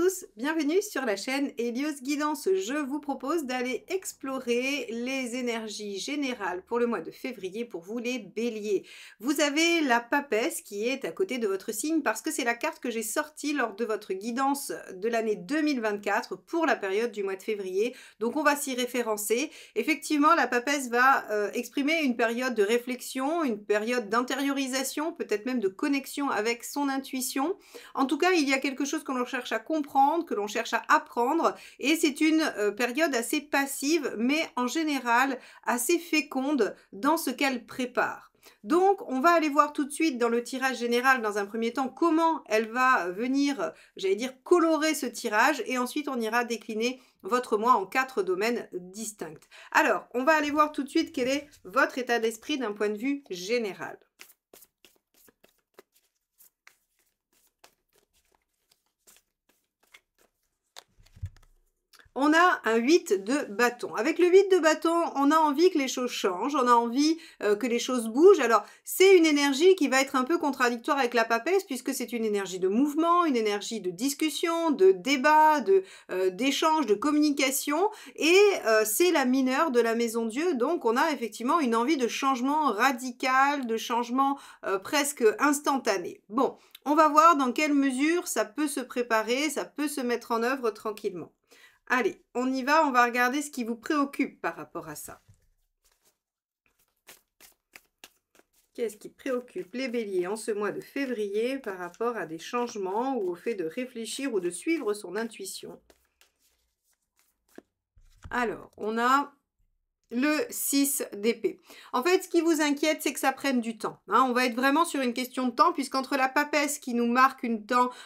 tous, bienvenue sur la chaîne Hélios Guidance. Je vous propose d'aller explorer les énergies générales pour le mois de février pour vous les béliers. Vous avez la papesse qui est à côté de votre signe parce que c'est la carte que j'ai sortie lors de votre guidance de l'année 2024 pour la période du mois de février. Donc on va s'y référencer. Effectivement, la papesse va exprimer une période de réflexion, une période d'intériorisation, peut-être même de connexion avec son intuition. En tout cas, il y a quelque chose que l'on cherche à comprendre, que l'on cherche à apprendre, et c'est une période assez passive, mais en général assez féconde dans ce qu'elle prépare. Donc, on va aller voir tout de suite dans le tirage général, dans un premier temps, comment elle va venir, j'allais dire, colorer ce tirage, et ensuite on ira décliner votre mois en 4 domaines distincts. Alors, on va aller voir tout de suite quel est votre état d'esprit d'un point de vue général. On a un 8 de bâton. Avec le 8 de bâton, on a envie que les choses changent, on a envie que les choses bougent. Alors, c'est une énergie qui va être un peu contradictoire avec la papesse, puisque c'est une énergie de mouvement, une énergie de discussion, de débat, d'échange, de communication, et c'est la mineure de la maison Dieu, donc on a effectivement une envie de changement radical, de changement presque instantané. Bon, on va voir dans quelle mesure ça peut se préparer, ça peut se mettre en œuvre tranquillement. Allez, on y va, on va regarder ce qui vous préoccupe par rapport à ça. Qu'est-ce qui préoccupe les béliers en ce mois de février par rapport à des changements ou au fait de réfléchir ou de suivre son intuition? Alors, on a le 6 d'épée. En fait, ce qui vous inquiète, c'est que ça prenne du temps. On va être vraiment sur une question de temps, puisqu'entre la papesse qui nous marque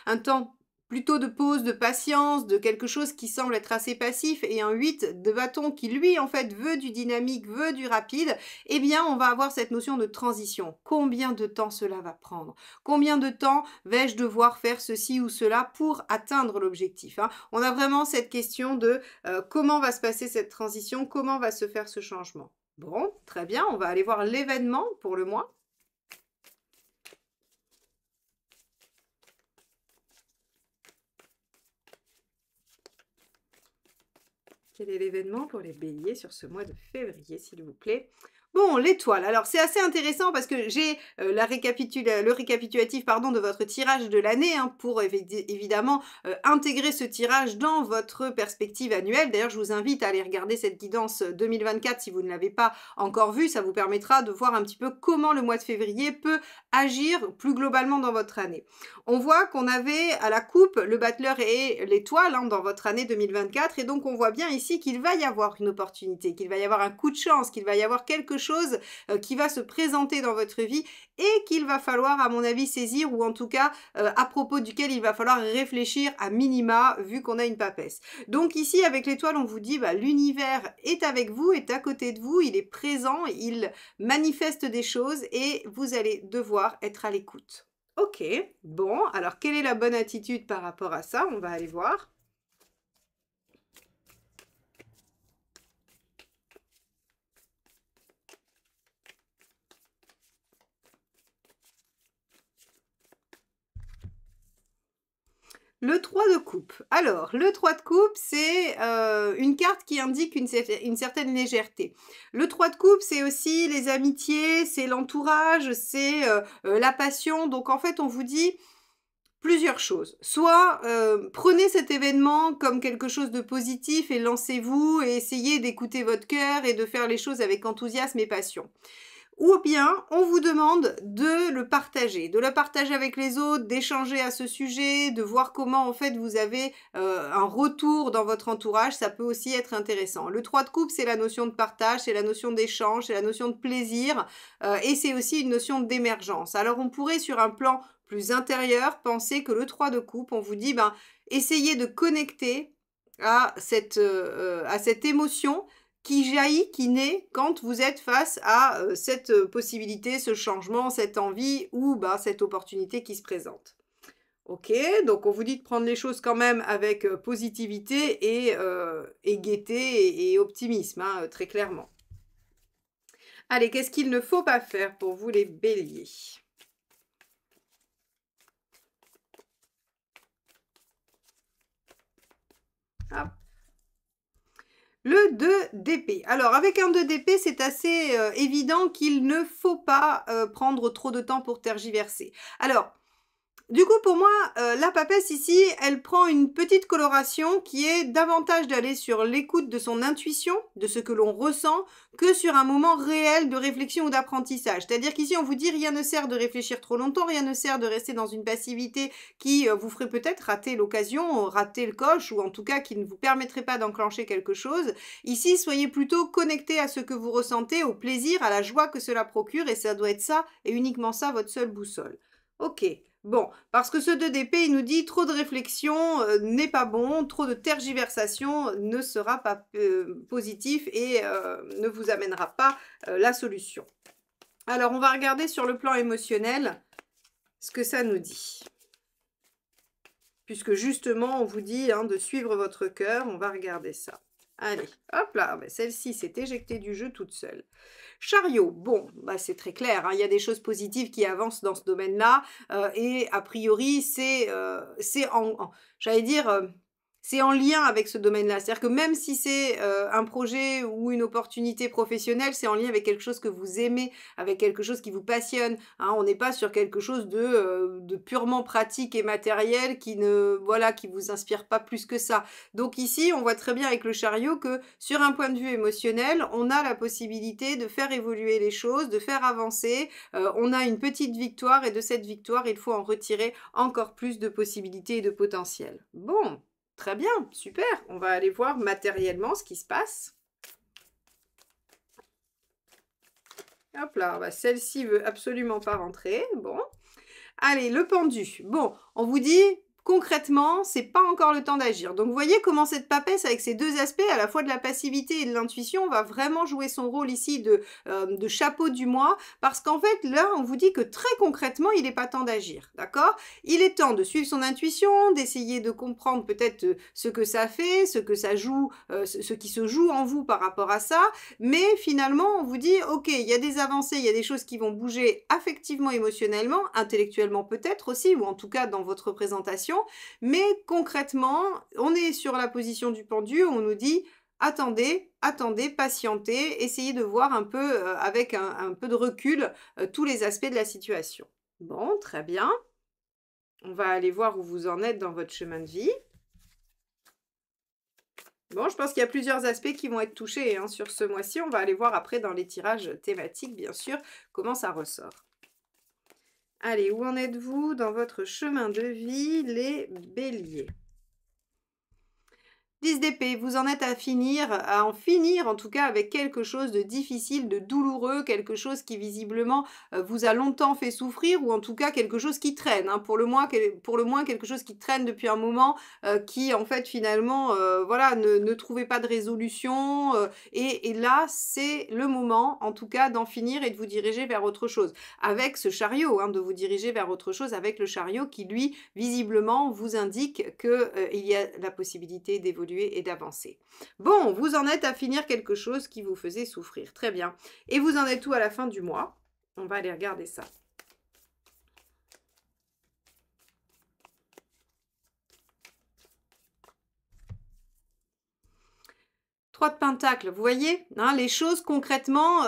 un temps plutôt de pause, de patience, de quelque chose qui semble être assez passif, et un 8 de bâton qui, lui, en fait, veut du dynamique, veut du rapide, eh bien, on va avoir cette notion de transition. Combien de temps cela va prendre? Combien de temps vais-je devoir faire ceci ou cela pour atteindre l'objectif? On a vraiment cette question de comment va se passer cette transition, comment va se faire ce changement. Bon, très bien, on va aller voir l'événement pour le mois. Quel est l'événement pour les béliers sur ce mois de février, s'il vous plaît? Bon, l'étoile. Alors, c'est assez intéressant parce que j'ai le récapitulatif de votre tirage de l'année pour évidemment intégrer ce tirage dans votre perspective annuelle. D'ailleurs, je vous invite à aller regarder cette guidance 2024 si vous ne l'avez pas encore vue. Ça vous permettra de voir un petit peu comment le mois de février peut agir plus globalement dans votre année. On voit qu'on avait à la coupe le battleur et l'étoile dans votre année 2024, et donc on voit bien ici qu'il va y avoir une opportunité, qu'il va y avoir un coup de chance, qu'il va y avoir quelque chose qui va se présenter dans votre vie et qu'il va falloir, à mon avis, saisir, ou en tout cas à propos duquel il va falloir réfléchir à minima, vu qu'on a une papesse. Donc ici, avec l'étoile, on vous dit l'univers est avec vous, est à côté de vous, il est présent, il manifeste des choses et vous allez devoir être à l'écoute. Ok, bon, alors quelle est la bonne attitude par rapport à ça? On va aller voir. Le 3 de coupe. Alors, le 3 de coupe, c'est une carte qui indique une certaine légèreté. Le 3 de coupe, c'est aussi les amitiés, c'est l'entourage, c'est la passion. Donc, en fait, on vous dit plusieurs choses. Soit prenez cet événement comme quelque chose de positif et lancez-vous et essayez d'écouter votre cœur et de faire les choses avec enthousiasme et passion. Ou bien, on vous demande de le partager avec les autres, d'échanger à ce sujet, de voir comment en fait vous avez un retour dans votre entourage, ça peut aussi être intéressant. Le 3 de coupe, c'est la notion de partage, c'est la notion d'échange, c'est la notion de plaisir et c'est aussi une notion d'émergence. Alors on pourrait sur un plan plus intérieur penser que le 3 de coupe, on vous dit essayez de connecter à cette émotion qui jaillit, qui naît quand vous êtes face à cette possibilité, ce changement, cette envie ou cette opportunité qui se présente. Ok, donc on vous dit de prendre les choses quand même avec positivité et gaieté et optimisme, très clairement. Allez, qu'est-ce qu'il ne faut pas faire pour vous les béliers? Hop. Le 2 d'épée. Alors, avec un 2 d'épée, c'est assez évident qu'il ne faut pas prendre trop de temps pour tergiverser. Alors, du coup, pour moi, la papesse ici, elle prend une petite coloration qui est davantage d'aller sur l'écoute de son intuition, de ce que l'on ressent, que sur un moment réel de réflexion ou d'apprentissage. C'est-à-dire qu'ici, on vous dit rien ne sert de réfléchir trop longtemps, rien ne sert de rester dans une passivité qui vous ferait peut-être rater l'occasion, rater le coche, ou en tout cas qui ne vous permettrait pas d'enclencher quelque chose. Ici, soyez plutôt connecté à ce que vous ressentez, au plaisir, à la joie que cela procure, et ça doit être ça, et uniquement ça, votre seule boussole. Ok. Bon, parce que ce 2 d'épée, il nous dit trop de réflexion n'est pas bon, trop de tergiversation ne sera pas positif et ne vous amènera pas la solution. Alors, on va regarder sur le plan émotionnel ce que ça nous dit. Puisque justement, on vous dit de suivre votre cœur, on va regarder ça. Allez, hop là, celle-ci s'est éjectée du jeu toute seule. Chariot, bon, c'est très clair, il y a des choses positives qui avancent dans ce domaine-là, et a priori, j'allais dire, c'est en lien avec ce domaine-là. C'est-à-dire que même si c'est un projet ou une opportunité professionnelle, c'est en lien avec quelque chose que vous aimez, avec quelque chose qui vous passionne. On n'est pas sur quelque chose de purement pratique et matériel qui vous inspire pas plus que ça. Donc ici, on voit très bien avec le chariot que sur un point de vue émotionnel, on a la possibilité de faire évoluer les choses, de faire avancer. On a une petite victoire et de cette victoire, il faut en retirer encore plus de possibilités et de potentiel. Bon. Très bien, super. On va aller voir matériellement ce qui se passe. Hop là, celle-ci veut absolument pas rentrer. Bon. Allez, le pendu. Bon, on vous dit... Concrètement, c'est pas encore le temps d'agir. Donc, vous voyez comment cette papesse, avec ces deux aspects, à la fois de la passivité et de l'intuition, va vraiment jouer son rôle ici de chapeau du mois, parce qu'en fait, là, on vous dit que très concrètement, il n'est pas temps d'agir, d'accord? Il est temps de suivre son intuition, d'essayer de comprendre peut-être ce que ça fait, ce que ça joue, ce qui se joue en vous par rapport à ça, mais finalement, on vous dit, ok, il y a des avancées, il y a des choses qui vont bouger affectivement, émotionnellement, intellectuellement peut-être aussi, ou en tout cas dans votre présentation. Mais concrètement, on est sur la position du pendu, on nous dit attendez, patientez, essayez de voir un peu avec un peu de recul tous les aspects de la situation. Bon, très bien. On va aller voir où vous en êtes dans votre chemin de vie. Bon, je pense qu'il y a plusieurs aspects qui vont être touchés sur ce mois-ci. On va aller voir après dans les tirages thématiques, bien sûr, comment ça ressort. Allez, où en êtes-vous dans votre chemin de vie, les béliers? 10 d'épée, vous en êtes à en finir en tout cas avec quelque chose de difficile, de douloureux, quelque chose qui visiblement vous a longtemps fait souffrir ou en tout cas quelque chose qui traîne, pour le moins quelque chose qui traîne depuis un moment, qui en fait finalement ne trouvait pas de résolution et là c'est le moment en tout cas d'en finir et de vous diriger vers autre chose. Avec ce chariot, de vous diriger vers autre chose avec le chariot qui lui visiblement vous indique qu'il y a la possibilité d'évoluer et d'avancer. Bon, vous en êtes à finir quelque chose qui vous faisait souffrir. Très bien. Et vous en êtes où à la fin du mois? On va aller regarder ça. Trois de Pentacles, vous voyez, les choses concrètement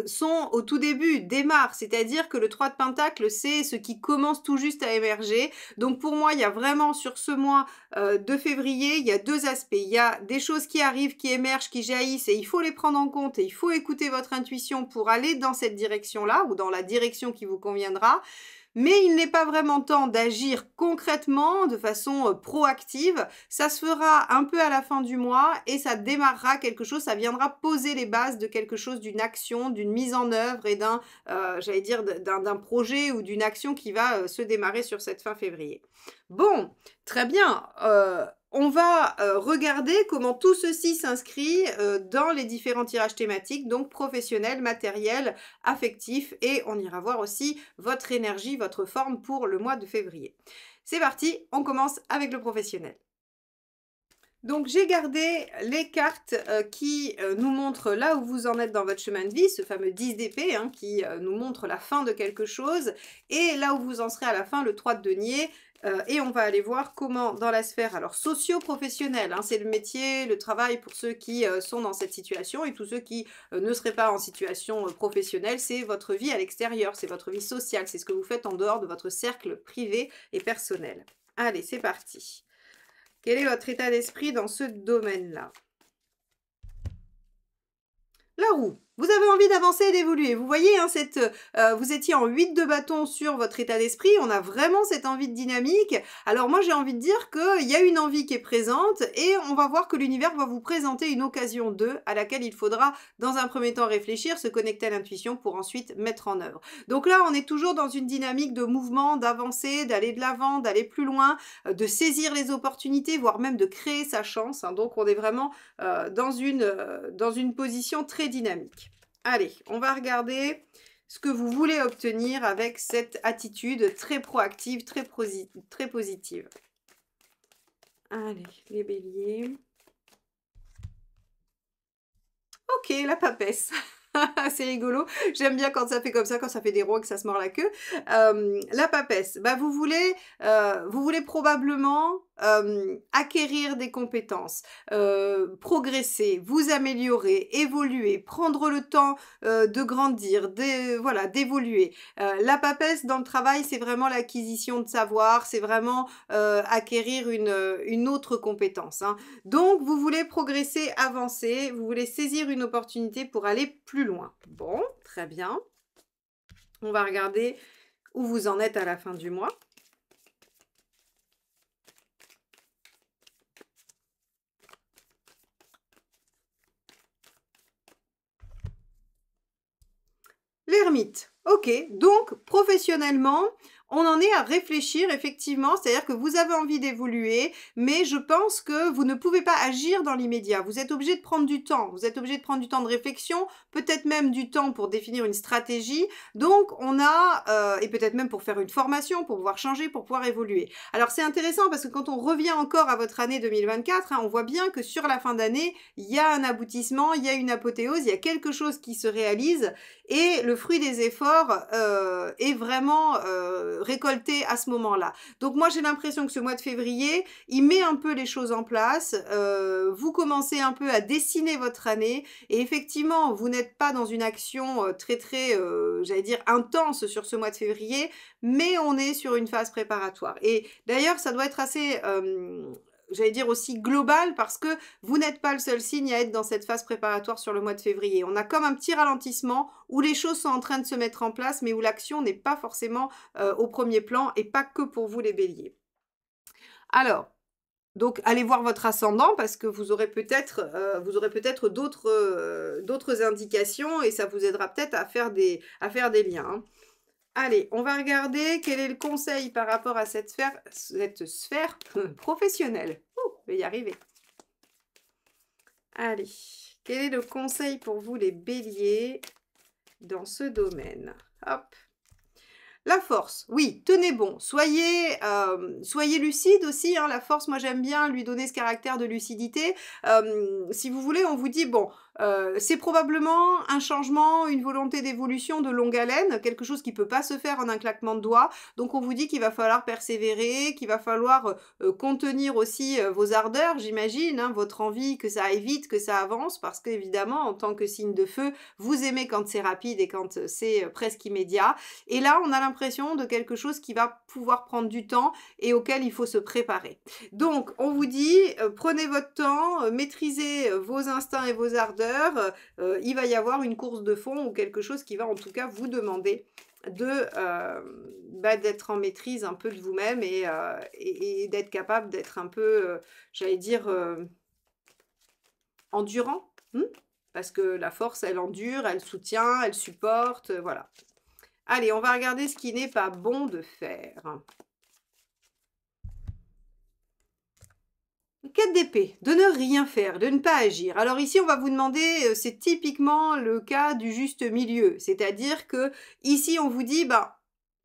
sont au tout début, démarrent, c'est-à-dire que le 3 de Pentacles, c'est ce qui commence tout juste à émerger. Donc pour moi, il y a vraiment sur ce mois de février, il y a deux aspects. Il y a des choses qui arrivent, qui émergent, qui jaillissent et il faut les prendre en compte et il faut écouter votre intuition pour aller dans cette direction-là ou dans la direction qui vous conviendra. Mais il n'est pas vraiment temps d'agir concrètement, de façon proactive. Ça se fera un peu à la fin du mois et ça démarrera quelque chose, ça viendra poser les bases de quelque chose, d'une action, d'une mise en œuvre et d'un projet ou d'une action qui va se démarrer sur cette fin février. Bon, très bien. On va regarder comment tout ceci s'inscrit dans les différents tirages thématiques, donc professionnel, matériel, affectif, et on ira voir aussi votre énergie, votre forme pour le mois de février. C'est parti, on commence avec le professionnel. Donc j'ai gardé les cartes qui nous montrent là où vous en êtes dans votre chemin de vie, ce fameux 10 d'épée qui nous montre la fin de quelque chose, et là où vous en serez à la fin, le 3 de denier, Et on va aller voir comment dans la sphère, alors socio-professionnelle, hein, c'est le métier, le travail pour ceux qui sont dans cette situation, et tous ceux qui ne seraient pas en situation professionnelle, c'est votre vie à l'extérieur, c'est votre vie sociale, c'est ce que vous faites en dehors de votre cercle privé et personnel. Allez, c'est parti. Quel est votre état d'esprit dans ce domaine-là? La roue. Vous avez envie d'avancer et d'évoluer. Vous voyez, hein, vous étiez en 8 de bâton sur votre état d'esprit. On a vraiment cette envie de dynamique. Alors moi, j'ai envie de dire qu'il y a une envie qui est présente et on va voir que l'univers va vous présenter une occasion à laquelle il faudra, dans un premier temps, réfléchir, se connecter à l'intuition pour ensuite mettre en œuvre. Donc là, on est toujours dans une dynamique de mouvement, d'avancer, d'aller de l'avant, d'aller plus loin, de saisir les opportunités, voire même de créer sa chance, hein. Donc on est vraiment dans une position très dynamique. Allez, on va regarder ce que vous voulez obtenir avec cette attitude très proactive, très positive. Allez, les béliers. Ok, la papesse. C'est rigolo. J'aime bien quand ça fait comme ça, quand ça fait des ronds et que ça se mord la queue. La papesse, bah, vous voulez probablement acquérir des compétences, progresser, vous améliorer, évoluer, prendre le temps de grandir, voilà, d'évoluer. La papesse dans le travail, c'est vraiment l'acquisition de savoir, c'est vraiment acquérir une autre compétence, hein. Donc, vous voulez progresser, avancer, vous voulez saisir une opportunité pour aller plus loin. Bon, très bien. On va regarder où vous en êtes à la fin du mois. L'ermite. Ok, donc professionnellement, on en est à réfléchir effectivement, c'est-à-dire que vous avez envie d'évoluer, mais je pense que vous ne pouvez pas agir dans l'immédiat. Vous êtes obligé de prendre du temps, vous êtes obligé de prendre du temps de réflexion, peut-être même du temps pour définir une stratégie. Donc on a, et peut-être même pour faire une formation, pour pouvoir changer, pour pouvoir évoluer. Alors c'est intéressant parce que quand on revient encore à votre année 2024, hein, on voit bien que sur la fin d'année, il y a un aboutissement, il y a une apothéose, il y a quelque chose qui se réalise et le fruit des efforts est vraiment récolté à ce moment-là. Donc moi j'ai l'impression que ce mois de février, il met un peu les choses en place, vous commencez un peu à dessiner votre année et effectivement vous n'êtes pas dans une action j'allais dire intense sur ce mois de février, mais on est sur une phase préparatoire. Et d'ailleurs ça doit être assez j'allais dire aussi global parce que vous n'êtes pas le seul signe à être dans cette phase préparatoire sur le mois de février. On a comme un petit ralentissement où les choses sont en train de se mettre en place mais où l'action n'est pas forcément au premier plan et pas que pour vous les béliers. Alors, donc allez voir votre ascendant parce que vous aurez peut-être d'autres indications et ça vous aidera peut-être à faire des liens, hein. Allez, on va regarder quel est le conseil par rapport à cette sphère professionnelle. Ouh, je vais y arriver. Allez, quel est le conseil pour vous les béliers dans ce domaine? Hop. La force, oui, tenez bon, soyez lucide aussi, hein, la force, moi j'aime bien lui donner ce caractère de lucidité. Si vous voulez, on vous dit, bon, c'est probablement un changement, une volonté d'évolution de longue haleine, quelque chose qui ne peut pas se faire en un claquement de doigts. Donc on vous dit qu'il va falloir persévérer, qu'il va falloir contenir aussi vos ardeurs, j'imagine, hein, votre envie que ça aille vite, que ça avance, parce qu'évidemment, en tant que signe de feu, vous aimez quand c'est rapide et quand c'est presque immédiat. Et là, on a l'impression de quelque chose qui va pouvoir prendre du temps et auquel il faut se préparer. Donc, on vous dit, prenez votre temps, maîtrisez vos instincts et vos ardeurs, il va y avoir une course de fond ou quelque chose qui va en tout cas vous demander d'être en maîtrise un peu de vous-même et d'être capable d'être un peu, j'allais dire, endurant, parce que la force, elle endure, elle soutient, elle supporte, voilà. Allez, on va regarder ce qui n'est pas bon de faire. 4 d'épée, de ne rien faire, de ne pas agir. Alors ici, on va vous demander, c'est typiquement le cas du juste milieu. C'est-à-dire que ici, on vous dit, bah,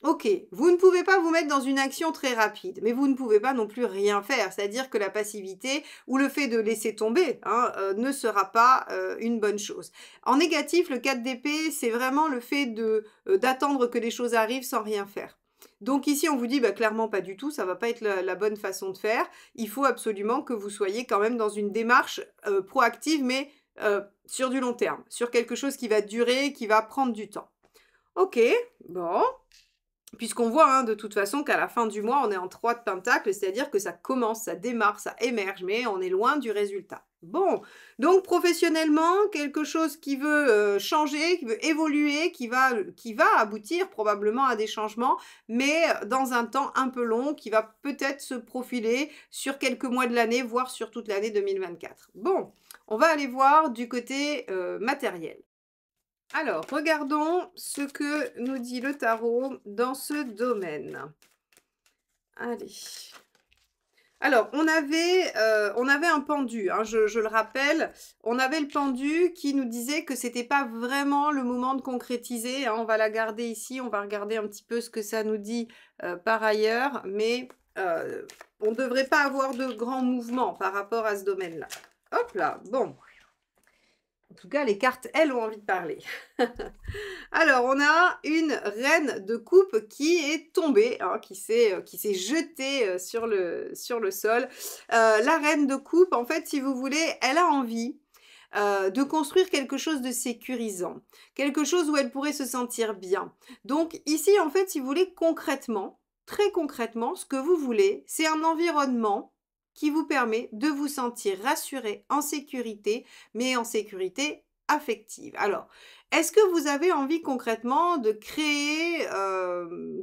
ok, vous ne pouvez pas vous mettre dans une action très rapide, mais vous ne pouvez pas non plus rien faire. C'est-à-dire que la passivité ou le fait de laisser tomber ne sera pas une bonne chose. En négatif, le 4 d'épée, c'est vraiment le fait d'attendre que les choses arrivent sans rien faire. Donc ici, on vous dit, bah, clairement pas du tout, ça va pas être la bonne façon de faire. Il faut absolument que vous soyez quand même dans une démarche, proactive, mais, sur du long terme, sur quelque chose qui va durer, qui va prendre du temps. OK, bon. Puisqu'on voit, hein, de toute façon qu'à la fin du mois, on est en 3 de pentacle, c'est-à-dire que ça commence, ça démarre, ça émerge, mais on est loin du résultat. Bon, donc professionnellement, quelque chose qui veut, changer, qui veut évoluer, qui va aboutir probablement à des changements, mais dans un temps un peu long, qui va peut-être se profiler sur quelques mois de l'année, voire sur toute l'année 2024. Bon, on va aller voir du côté, matériel. Alors, regardons ce que nous dit le tarot dans ce domaine. Allez. Alors, on avait un pendu, hein, je le rappelle. On avait le pendu qui nous disait que c'était pas vraiment le moment de concrétiser, hein. On va la garder ici, on va regarder un petit peu ce que ça nous dit, par ailleurs, mais on ne devrait pas avoir de grands mouvements par rapport à ce domaine-là. Hop là, bon. En tout cas, les cartes, elles, ont envie de parler. Alors, on a une reine de coupe qui est tombée, hein, qui s'est jetée sur le sol. La reine de coupe, en fait, si vous voulez, elle a envie de construire quelque chose de sécurisant, quelque chose où elle pourrait se sentir bien. Donc ici, en fait, si vous voulez, concrètement, très concrètement, ce que vous voulez, c'est un environnement qui vous permet de vous sentir rassuré, en sécurité, mais en sécurité affective. Alors, est-ce que vous avez envie concrètement de créer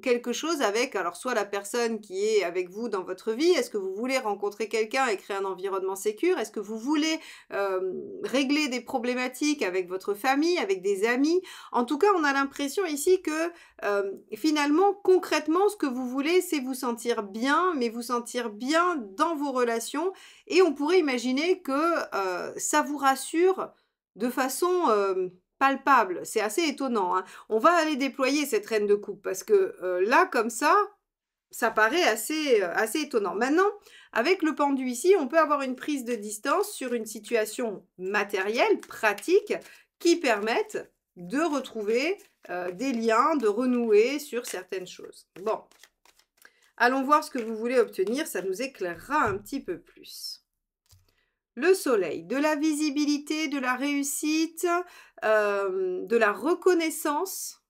quelque chose avec, alors soit la personne qui est avec vous dans votre vie, est-ce que vous voulez rencontrer quelqu'un et créer un environnement sécure? Est-ce que vous voulez régler des problématiques avec votre famille, avec des amis? En tout cas, on a l'impression ici que finalement, concrètement, ce que vous voulez, c'est vous sentir bien, mais vous sentir bien dans vos relations. Et on pourrait imaginer que ça vous rassure de façon palpable. C'est assez étonnant, hein. On va aller déployer cette reine de coupe parce que là, comme ça paraît assez étonnant. Maintenant, avec le pendu ici, on peut avoir une prise de distance sur une situation matérielle, pratique, qui permette de retrouver des liens, de renouer sur certaines choses. Bon, allons voir ce que vous voulez obtenir, ça nous éclairera un petit peu plus. Le soleil, de la visibilité, de la réussite, de la reconnaissance.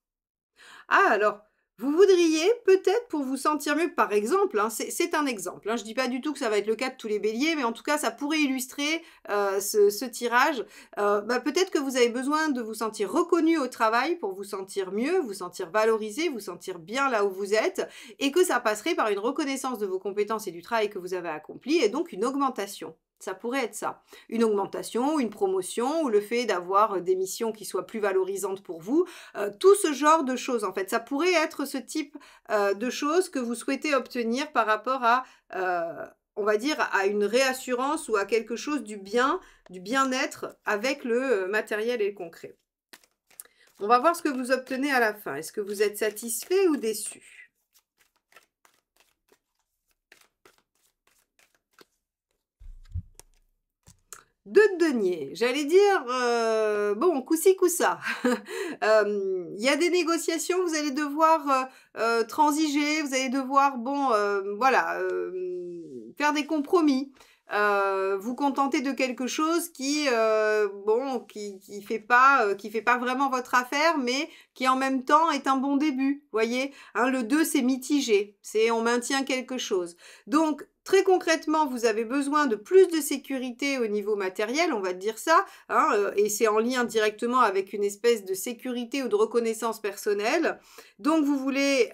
Ah alors, vous voudriez peut-être pour vous sentir mieux, par exemple, hein, c'est un exemple, hein, je ne dis pas du tout que ça va être le cas de tous les béliers, mais en tout cas ça pourrait illustrer ce tirage. Bah, peut-être que vous avez besoin de vous sentir reconnu au travail pour vous sentir mieux, vous sentir valorisé, vous sentir bien là où vous êtes, et que ça passerait par une reconnaissance de vos compétences et du travail que vous avez accompli, et donc une augmentation. Ça pourrait être ça. Une augmentation, une promotion, ou le fait d'avoir des missions qui soient plus valorisantes pour vous. Tout ce genre de choses, en fait. Ça pourrait être ce type de choses que vous souhaitez obtenir par rapport à, on va dire, à une réassurance ou à quelque chose du bien-être avec le matériel et le concret. On va voir ce que vous obtenez à la fin. Est-ce que vous êtes satisfait ou déçu? Deux de denier, j'allais dire, bon, coup-ci, coup-ça. Il y a des négociations, vous allez devoir transiger, vous allez devoir, bon, voilà, faire des compromis. Vous contenter de quelque chose qui, bon, qui fait pas vraiment votre affaire, mais qui en même temps est un bon début, voyez? Hein, le 2, c'est mitigé, c'est on maintient quelque chose. Donc, très concrètement, vous avez besoin de plus de sécurité au niveau matériel, on va dire ça, hein, et c'est en lien directement avec une espèce de sécurité ou de reconnaissance personnelle. Donc, vous voulez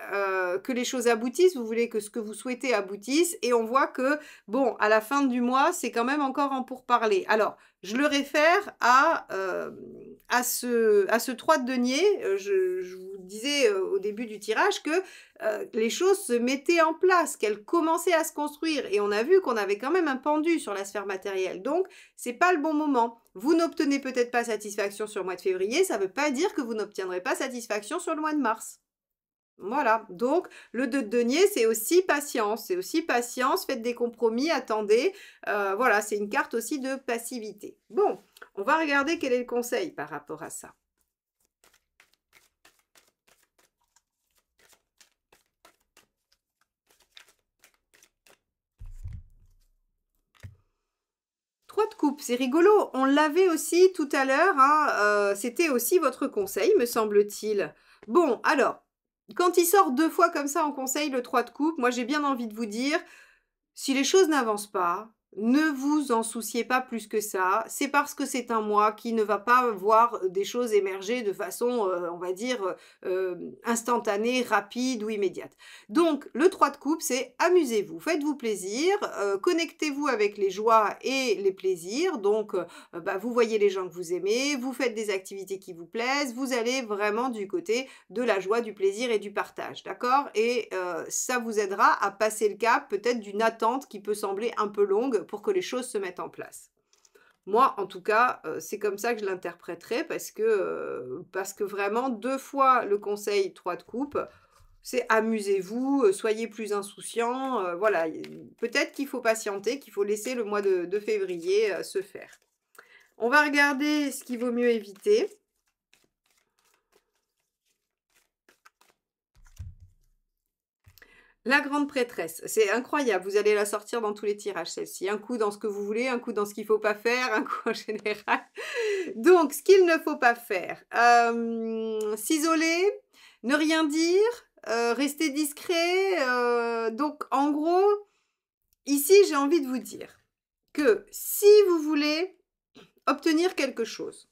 que les choses aboutissent, vous voulez que ce que vous souhaitez aboutisse, et on voit que, bon, à la fin du mois, c'est quand même encore en pourparlers. Alors, je le réfère à ce 3 de denier. Je vous disais au début du tirage que les choses se mettaient en place, qu'elles commençaient à se construire. Et on a vu qu'on avait quand même un pendu sur la sphère matérielle. Donc, c'est pas le bon moment. Vous n'obtenez peut-être pas satisfaction sur le mois de février, ça ne veut pas dire que vous n'obtiendrez pas satisfaction sur le mois de mars. Voilà, donc le 2 de denier, c'est aussi patience, faites des compromis, attendez, voilà, c'est une carte aussi de passivité. Bon, on va regarder quel est le conseil par rapport à ça. 3 de coupe, c'est rigolo. On l'avait aussi tout à l'heure, hein, c'était aussi votre conseil, me semble-t-il. Bon, alors, quand il sort 2 fois comme ça en conseil, le 3 de coupe, moi j'ai bien envie de vous dire, si les choses n'avancent pas, ne vous en souciez pas plus que ça. C'est parce que c'est un mois qui ne va pas voir des choses émerger de façon, on va dire, instantanée, rapide ou immédiate. Donc le 3 de coupe, c'est amusez-vous, faites-vous plaisir, connectez-vous avec les joies et les plaisirs. Donc, bah, vous voyez les gens que vous aimez, vous faites des activités qui vous plaisent, vous allez vraiment du côté de la joie, du plaisir et du partage, d'accord? Et ça vous aidera à passer le cap peut-être d'une attente qui peut sembler un peu longue pour que les choses se mettent en place. Moi, en tout cas, c'est comme ça que je l'interpréterai parce que vraiment 2 fois le conseil 3 de coupe, c'est amusez-vous, soyez plus insouciants, voilà, peut-être qu'il faut patienter, qu'il faut laisser le mois de février, se faire. On va regarder ce qu'il vaut mieux éviter. La grande prêtresse, c'est incroyable, vous allez la sortir dans tous les tirages celle-ci. Un coup dans ce que vous voulez, un coup dans ce qu'il ne faut pas faire, un coup en général. Donc, ce qu'il ne faut pas faire, s'isoler, ne rien dire, rester discret. Donc, en gros, ici, j'ai envie de vous dire que si vous voulez obtenir quelque chose,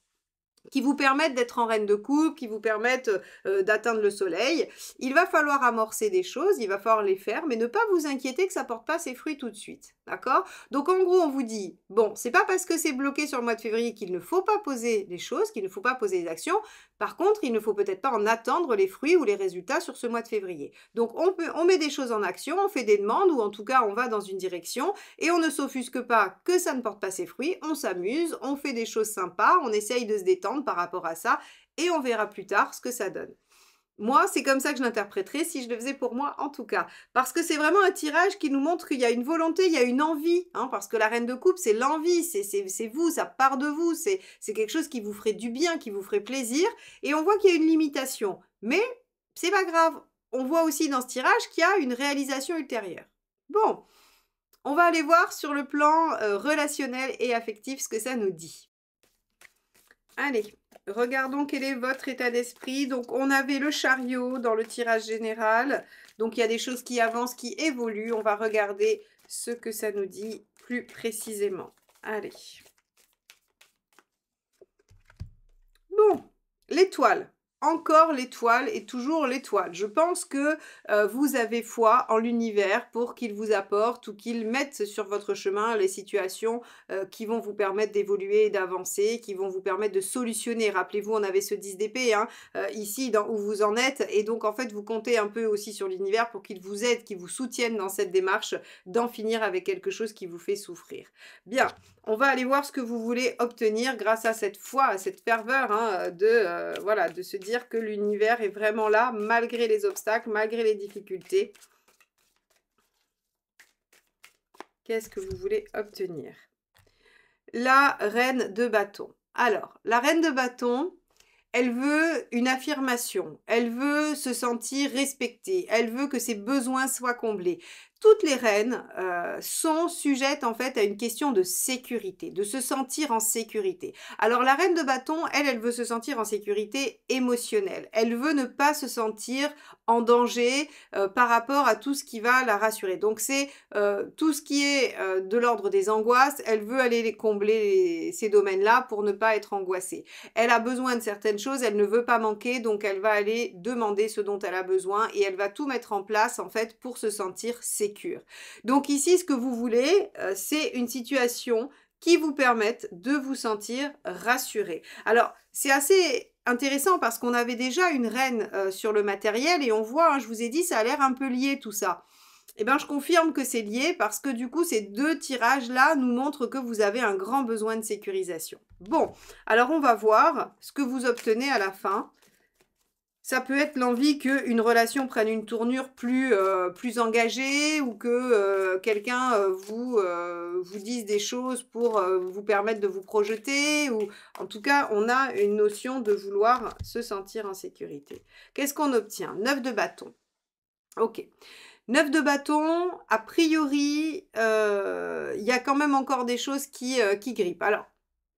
qui vous permettent d'être en reine de coupe, qui vous permettent d'atteindre le soleil. Il va falloir amorcer des choses, il va falloir les faire, mais ne pas vous inquiéter que ça ne porte pas ses fruits tout de suite. D'accord? Donc en gros, on vous dit, bon, c'est pas parce que c'est bloqué sur le mois de février qu'il ne faut pas poser des choses, qu'il ne faut pas poser des actions. Par contre, il ne faut peut-être pas en attendre les fruits ou les résultats sur ce mois de février. Donc on met des choses en action, on fait des demandes, ou en tout cas on va dans une direction, et on ne s'offusque pas que ça ne porte pas ses fruits, on s'amuse, on fait des choses sympas, on essaye de se détendre par rapport à ça, et on verra plus tard ce que ça donne. Moi, c'est comme ça que je l'interpréterais, si je le faisais pour moi en tout cas. Parce que c'est vraiment un tirage qui nous montre qu'il y a une volonté, il y a une envie. Hein, parce que la reine de coupe, c'est l'envie, c'est vous, ça part de vous. C'est quelque chose qui vous ferait du bien, qui vous ferait plaisir. Et on voit qu'il y a une limitation. Mais c'est pas grave. On voit aussi dans ce tirage qu'il y a une réalisation ultérieure. Bon, on va aller voir sur le plan relationnel et affectif ce que ça nous dit. Allez, regardons quel est votre état d'esprit. Donc, on avait le chariot dans le tirage général. Donc, il y a des choses qui avancent, qui évoluent. On va regarder ce que ça nous dit plus précisément. Allez. Bon, l'étoile. Encore l'étoile et toujours l'étoile. Je pense que vous avez foi en l'univers pour qu'il vous apporte ou qu'il mette sur votre chemin les situations qui vont vous permettre d'évoluer et d'avancer, qui vont vous permettre de solutionner. Rappelez-vous, on avait ce 10 d'épée hein, ici où vous en êtes. Et donc, en fait, vous comptez un peu aussi sur l'univers pour qu'il vous aide, qu'il vous soutienne dans cette démarche d'en finir avec quelque chose qui vous fait souffrir. Bien, on va aller voir ce que vous voulez obtenir grâce à cette foi, à cette ferveur hein, voilà, de se dire que l'univers est vraiment là, malgré les obstacles, malgré les difficultés. Qu'est-ce que vous voulez obtenir? La reine de bâton. Alors, la reine de bâton, elle veut une affirmation, elle veut se sentir respectée, elle veut que ses besoins soient comblés. Toutes les reines sont sujettes en fait à une question de sécurité, de se sentir en sécurité. Alors la reine de bâton, elle veut se sentir en sécurité émotionnelle. Elle veut ne pas se sentir en danger par rapport à tout ce qui va la rassurer. Donc c'est tout ce qui est de l'ordre des angoisses, elle veut aller les combler ces domaines-là pour ne pas être angoissée. Elle a besoin de certaines choses, elle ne veut pas manquer, donc elle va aller demander ce dont elle a besoin et elle va tout mettre en place en fait pour se sentir sécure. Donc ici, ce que vous voulez, c'est une situation qui vous permette de vous sentir rassuré. Alors, c'est assez intéressant parce qu'on avait déjà une reine sur le matériel et on voit, hein, je vous ai dit, ça a l'air un peu lié tout ça. Eh bien, je confirme que c'est lié parce que du coup, ces deux tirages-là nous montrent que vous avez un grand besoin de sécurisation. Bon, alors on va voir ce que vous obtenez à la fin. Ça peut être l'envie qu'une relation prenne une tournure plus engagée ou que quelqu'un vous dise des choses pour vous permettre de vous projeter. Ou en tout cas, on a une notion de vouloir se sentir en sécurité. Qu'est-ce qu'on obtient? 9 de bâton. Ok. 9 de bâton, a priori, il y a quand même encore des choses qui grippent. Alors,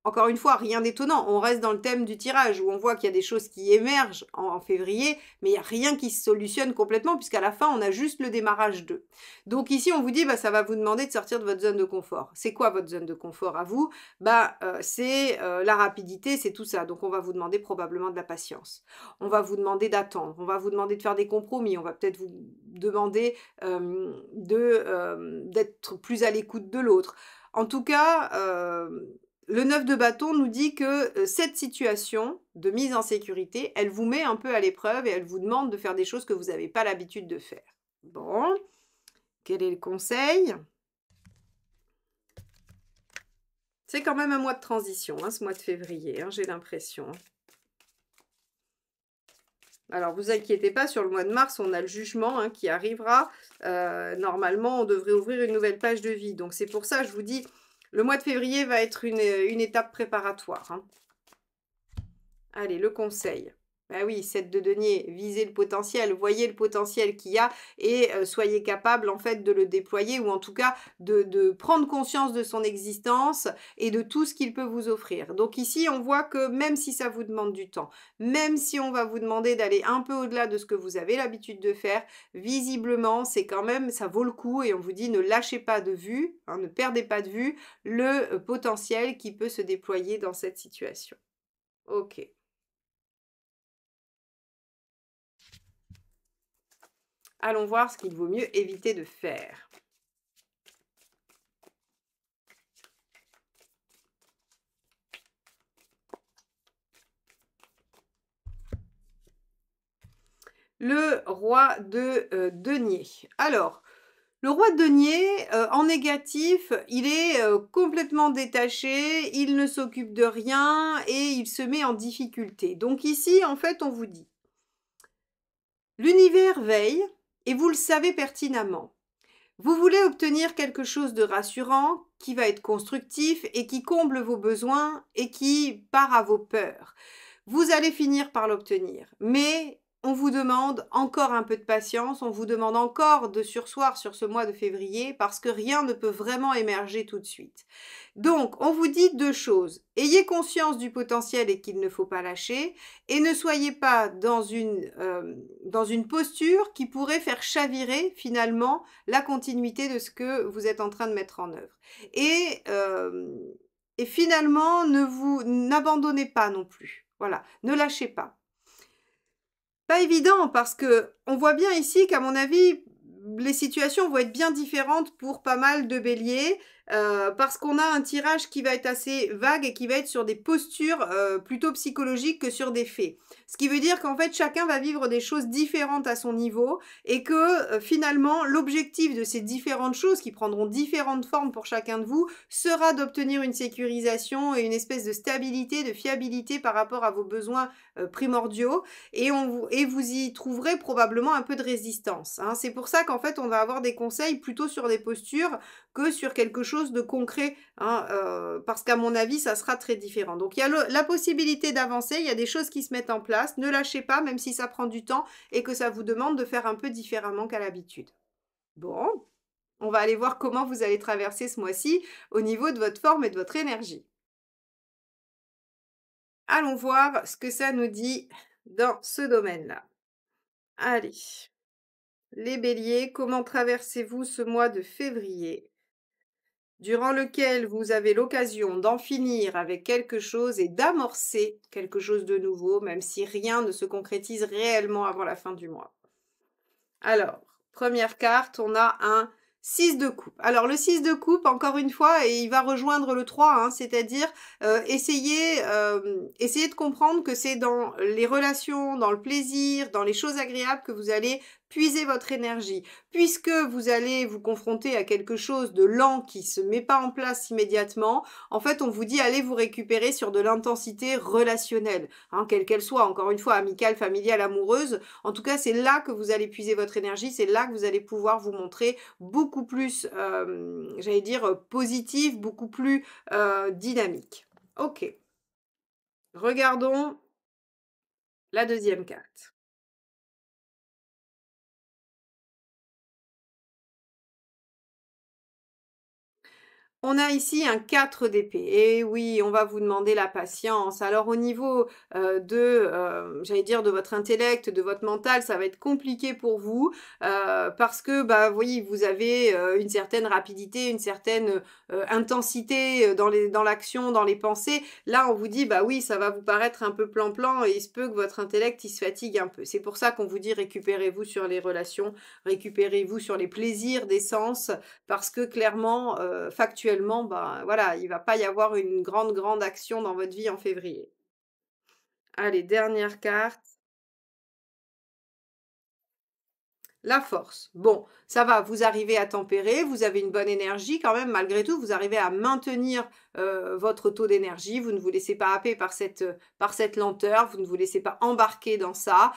encore une fois, rien d'étonnant, on reste dans le thème du tirage où on voit qu'il y a des choses qui émergent en février, mais il y a rien qui se solutionne complètement puisqu'à la fin, on a juste le démarrage d'eux. Donc ici, on vous dit, bah, ça va vous demander de sortir de votre zone de confort. C'est quoi votre zone de confort à vous? Bah, c'est la rapidité, c'est tout ça. Donc on va vous demander probablement de la patience. On va vous demander d'attendre, on va vous demander de faire des compromis, on va peut-être vous demander d'être plus à l'écoute de l'autre. En tout cas, le 9 de bâton nous dit que cette situation de mise en sécurité, elle vous met un peu à l'épreuve et elle vous demande de faire des choses que vous n'avez pas l'habitude de faire. Bon, quel est le conseil? C'est quand même un mois de transition, hein, ce mois de février, hein, j'ai l'impression. Alors, vous inquiétez pas, sur le mois de mars, on a le jugement hein, qui arrivera. Normalement, on devrait ouvrir une nouvelle page de vie. Donc, c'est pour ça, je vous dis, le mois de février va être une étape préparatoire. Hein. Allez, le conseil. Bah oui, 7 de denier, visez le potentiel, voyez le potentiel qu'il y a et soyez capable en fait de le déployer ou en tout cas de prendre conscience de son existence et de tout ce qu'il peut vous offrir. Donc ici, on voit que même si ça vous demande du temps, même si on va vous demander d'aller un peu au-delà de ce que vous avez l'habitude de faire, visiblement, c'est quand même, ça vaut le coup et on vous dit ne lâchez pas de vue, hein, ne perdez pas de vue le potentiel qui peut se déployer dans cette situation. Ok. Allons voir ce qu'il vaut mieux éviter de faire. Le roi de denier. Alors, le roi de denier, en négatif, il est complètement détaché, il ne s'occupe de rien et il se met en difficulté. Donc ici, en fait, on vous dit, l'univers veille et vous le savez pertinemment. Vous voulez obtenir quelque chose de rassurant, qui va être constructif et qui comble vos besoins et qui part à vos peurs. Vous allez finir par l'obtenir, mais on vous demande encore un peu de patience, on vous demande encore de surseoir sur ce mois de février parce que rien ne peut vraiment émerger tout de suite. Donc, on vous dit deux choses. Ayez conscience du potentiel et qu'il ne faut pas lâcher et ne soyez pas dans une posture qui pourrait faire chavirer finalement la continuité de ce que vous êtes en train de mettre en œuvre. Et finalement, n'abandonnez pas non plus. Voilà, ne lâchez pas. Pas évident parce que on voit bien ici qu'à mon avis, les situations vont être bien différentes pour pas mal de béliers parce qu'on a un tirage qui va être assez vague et qui va être sur des postures plutôt psychologiques que sur des faits. Ce qui veut dire qu'en fait, chacun va vivre des choses différentes à son niveau et que finalement, l'objectif de ces différentes choses qui prendront différentes formes pour chacun de vous sera d'obtenir une sécurisation et une espèce de stabilité, de fiabilité par rapport à vos besoins primordiaux et vous y trouverez probablement un peu de résistance. Hein. C'est pour ça qu'en fait, on va avoir des conseils plutôt sur des postures que sur quelque chose de concret, hein, parce qu'à mon avis, ça sera très différent. Donc, il y a la possibilité d'avancer, il y a des choses qui se mettent en place. Ne lâchez pas, même si ça prend du temps et que ça vous demande de faire un peu différemment qu'à l'habitude. Bon, on va aller voir comment vous allez traverser ce mois-ci au niveau de votre forme et de votre énergie. Allons voir ce que ça nous dit dans ce domaine-là. Allez, les béliers, comment traversez-vous ce mois de février, durant lequel vous avez l'occasion d'en finir avec quelque chose et d'amorcer quelque chose de nouveau, même si rien ne se concrétise réellement avant la fin du mois. Alors, première carte, on a un 6 de coupe. Alors, le 6 de coupe, encore une fois, et il va rejoindre le 3, hein, c'est-à-dire essayez de comprendre que c'est dans les relations, dans le plaisir, dans les choses agréables que vous allez puiser votre énergie. Puisque vous allez vous confronter à quelque chose de lent qui se met pas en place immédiatement, en fait, on vous dit allez vous récupérer sur de l'intensité relationnelle, hein, quelle qu'elle soit, encore une fois, amicale, familiale, amoureuse. En tout cas, c'est là que vous allez puiser votre énergie, c'est là que vous allez pouvoir vous montrer beaucoup plus, j'allais dire, positif, beaucoup plus dynamique. Ok. Regardons la deuxième carte. On a ici un 4 d'épée et oui, on va vous demander la patience. Alors au niveau, j'allais dire de votre intellect, de votre mental, ça va être compliqué pour vous, parce que, bah, oui, vous avez, une certaine rapidité, une certaine, intensité, dans l'action, dans les pensées. Là, on vous dit: «Bah, oui, ça va vous paraître un peu plan-plan et il se peut que votre intellect, il se fatigue un peu». C'est pour ça qu'on vous dit: «Récupérez-vous sur les relations, récupérez-vous sur les plaisirs des sens», parce que clairement, factuellement, ben, voilà, il va pas y avoir une grande, grande action dans votre vie en février. Allez, dernière carte. La force. Bon, ça va, vous arrivez à tempérer, vous avez une bonne énergie quand même, malgré tout, vous arrivez à maintenir votre taux d'énergie, vous ne vous laissez pas happer par cette lenteur, vous ne vous laissez pas embarquer dans ça,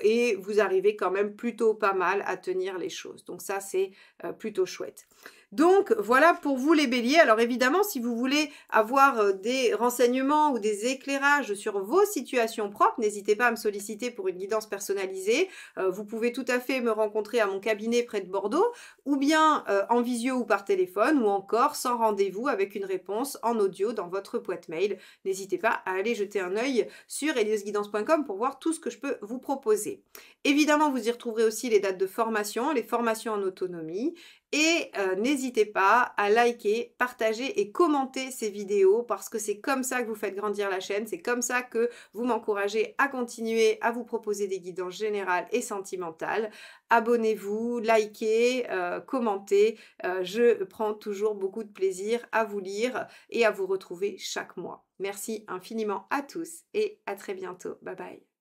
et vous arrivez quand même plutôt pas mal à tenir les choses. Donc ça, c'est plutôt chouette. Donc voilà pour vous les béliers. Alors évidemment, si vous voulez avoir des renseignements ou des éclairages sur vos situations propres, n'hésitez pas à me solliciter pour une guidance personnalisée. Vous pouvez tout à fait me rencontrer à mon cabinet près de Bordeaux, ou bien en visio ou par téléphone, ou encore sans rendez-vous avec une réponse en audio dans votre boîte mail. N'hésitez pas à aller jeter un œil sur eliosguidance.com pour voir tout ce que je peux vous proposer. Évidemment, vous y retrouverez aussi les dates de formation, les formations en autonomie, et n'hésitez pas à liker, partager et commenter ces vidéos parce que c'est comme ça que vous faites grandir la chaîne, c'est comme ça que vous m'encouragez à continuer à vous proposer des guidances générales et sentimentales. Abonnez-vous, likez, commentez. Je prends toujours beaucoup de plaisir à vous lire et à vous retrouver chaque mois. Merci infiniment à tous et à très bientôt. Bye bye.